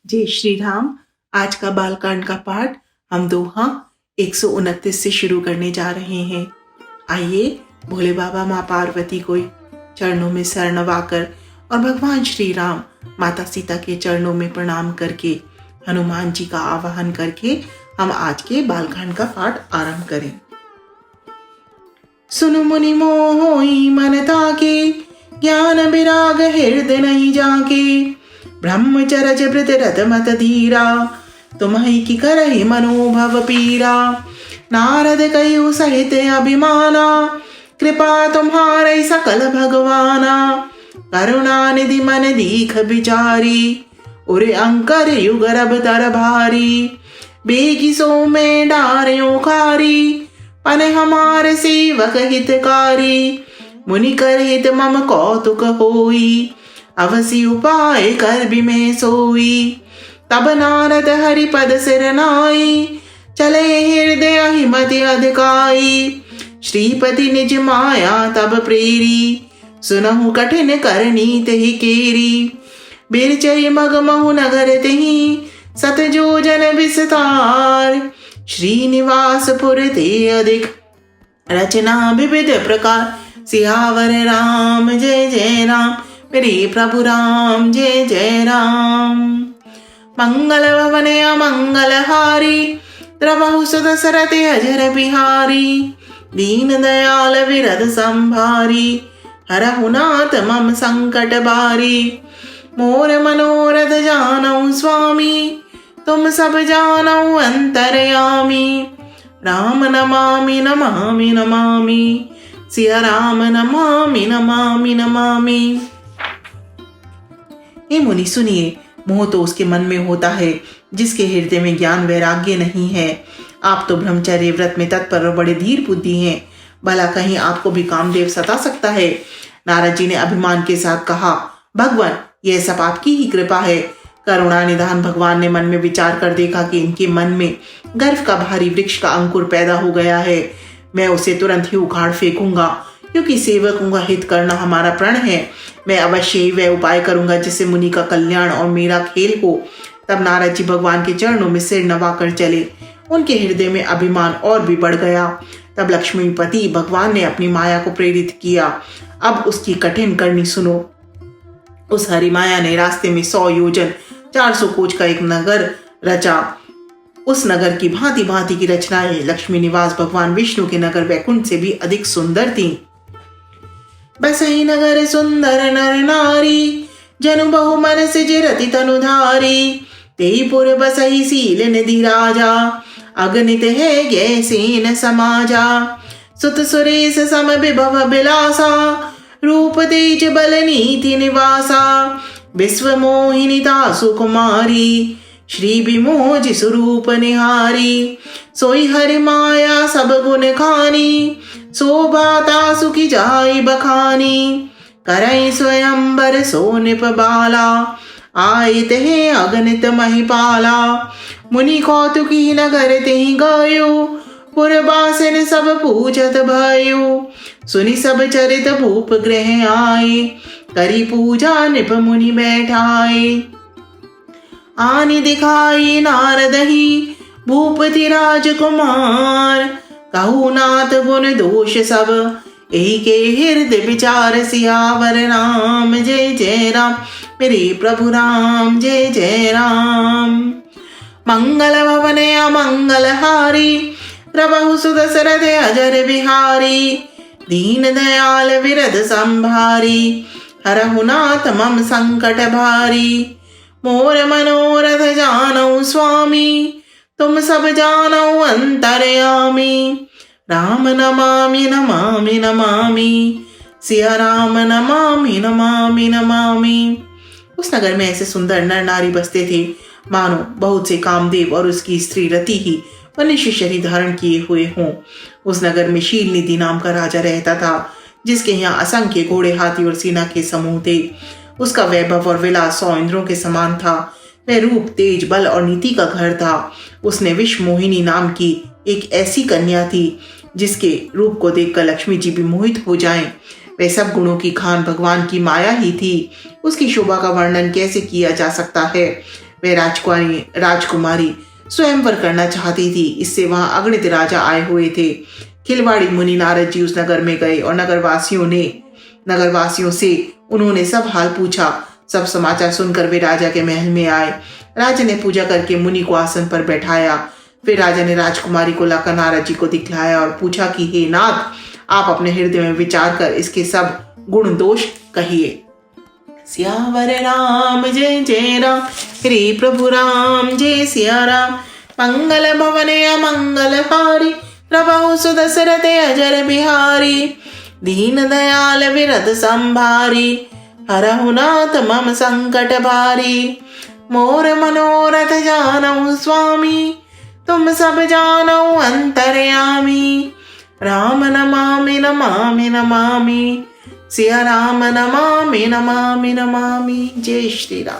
जय श्री राम। आज का बालकांड का पाठ हम दोहा 129 से शुरू करने जा रहे हैं। आइए भोले बाबा माँ पार्वती को चरणों में सर नवाकर और भगवान श्री राम माता सीता के चरणों में प्रणाम करके हनुमान जी का आवाहन करके हम आज के बालकांड का पाठ आरंभ करें। सुनु मुनि मोहि मन ताके, ज्ञान विराग हृदय नहीं जाके। ब्रह्मचर्य व्रत रत मत धीरा, तुम्हि की करहि मनोभव पीरा। नारद कयु सहित अभिमाना, कृपा तुम्हारे सकल भगवाना। करुणा निधि मन दीख बिचारी, उरे अंकर युग रब तर भारी। बेगी सो में डार्यों कारी, पन हमार सेवक हितकारी। मुनि कर हित मम कौतुक होई, अवसि उपाय कर बिमें सोई। तब नारद हरि पद सिर नाई, चले हृदय हिमति अधिकाई। श्रीपति निज माया तब प्रेरी, सुनहु कठिन करनी तहि केरी। बिरचई मगमहु नगर तहि, सत जोजन विस्तार। श्रीनिवास पुर ते अधिक, रचना विविध प्रकार। सियावर राम जय जय राम, मेरे प्रभु राम जय जय राम। मंगल भवन अमंगल हारी, द्रवहु सुदशरथ अजर बिहारी। दीन दयाल विरद संभारी, हरहु नाथ मम संकट बारी। मोर मनोरथ जानऊ स्वामी, तुम सब जानऊ अंतरयामी। राम नमामि नमामि नमामि, सिया राम नमामि नमामि नमामि। हे मुनि सुनिए, मोह तो उसके मन में होता है जिसके हृदय में ज्ञान वैराग्य नहीं है। आप तो ब्रह्मचर्य व्रत में तत्पर और बड़े धीर बुद्धि हैं, भला कहीं आपको भी कामदेव सता सकता है। नारद जी ने अभिमान के साथ कहा, भगवान यह सब आपकी ही कृपा है। करुणा निधान भगवान ने मन में विचार कर देखा कि इनके मन में गर्व का भारी वृक्ष का अंकुर पैदा हो गया है। मैं उसे तुरंत ही उखाड़ फेंकूंगा, क्योंकि सेवकों का हित करना हमारा प्रण है। मैं अवश्य ही वह उपाय करूंगा जिससे मुनि का कल्याण और मेरा खेल हो। तब नारद जी भगवान के चरणों में सिर नवाकर चले। उनके हृदय में अभिमान और भी बढ़ गया। तब लक्ष्मीपति भगवान ने अपनी माया को प्रेरित किया। अब उसकी कठिन करनी सुनो। उस हरि माया ने रास्ते में 100 योजन 400 कोच का एक नगर रचा। उस नगर की भांति भांति की रचनाएं लक्ष्मी निवास भगवान विष्णु के नगर वैकुंठ से भी अधिक सुंदर थीं। बसई नगर सुंदर नर नारी, जनु बहु मन सिज रति तनुधारी। तेईपुर बसई सील निधि राजा, अगणित है गे सेन समाजा। सुत सुरेश सम विभव बिलासा, रूप तेज बल नीति निवासा। विश्व मोहिनीता सुकुमारी, श्री विमोज स्वरूप निहारी। सोई हरि माया सब गुण खानी, शोभाता सुखी जाई बखानी। करई स्वयंवर सो निप बाला, आयत है अगणित महिपाला। मुनि कौतुकी नगर तेहि गयो, पुरवासिन सब पूजत भयो। सुनि सब चरित भूप गृह आए, करी पूजा निप मुनि बैठाए। आनि दिखाई नारद ही, भूपति राजकुमार। कहु नाथ गुण दोष सब, एहि के हृदय विचार। सियावर राम जय जय राम, मेरे प्रभु राम जय जय राम। मंगल भवन अमंगल हारी, प्रभु सुदशरथ अजर बिहारी। दीन दयाल विरद संभारी, हरहु नाथ मम संकट भारी। मोर मनोरथ जानऊ स्वामी, तुम सब जानऊ अंतरयामी। राम नमामि नमामि नमामि, सिया राम नमामि नमामि नमामि। उस नगर में ऐसे सुंदर नर नारी बसते थे मानो बहुत से कामदेव और उसकी स्त्री रति ही मनुष्य शरीर धारण किए हुए हों। उस नगर में शील निधि नाम का राजा रहता था, जिसके यहाँ असंख्य घोड़े हाथी और सेना के समूह थे। उसका वैभव और विलास 100 इंद्रों के समान था। वह रूप तेज बल और नीति का घर था। उसने विश्व मोहिनी नाम की एक ऐसी कन्या थी जिसके रूप को देखकर लक्ष्मी जी भी मोहित हो जाएं। वे सब गुणों की खान भगवान की माया ही थी। उसकी शोभा का वर्णन कैसे किया जा सकता है। वह राजकुमारी स्वयंवर करना चाहती थी। इससे वहां अगणित राजा आए हुए थे। खिलवाड़ी मुनि नारद जी उस नगर में गए और नगरवासियों से उन्होंने सब हाल पूछा। सब समाचार सुनकर वे राजा के महल में आए। राजा ने पूजा करके मुनि को आसन पर बैठाया। फिर राजा ने राजकुमारी को लाकर नारद जी को दिखलाया और पूछा कि हे नाथ, आप अपने हृदय में विचार कर इसके सब गुण दोष कहिए। सियावर राम जय जय राम, श्री प्रभु राम जय सिया राम। मंगल भवन अमंगल हारी, प्रभु सुदशरथ अजर बिहारी। दीन दयाल विरद संभारी, हरहु नाथ मम संकट भारी। मोर मनोरथ जानऊ स्वामी, तुम सब जानऊ अंतर्यामी। राम नमामि नमामि नमामि, सिया राम नमामि नमामि नमामि। जय श्री राम।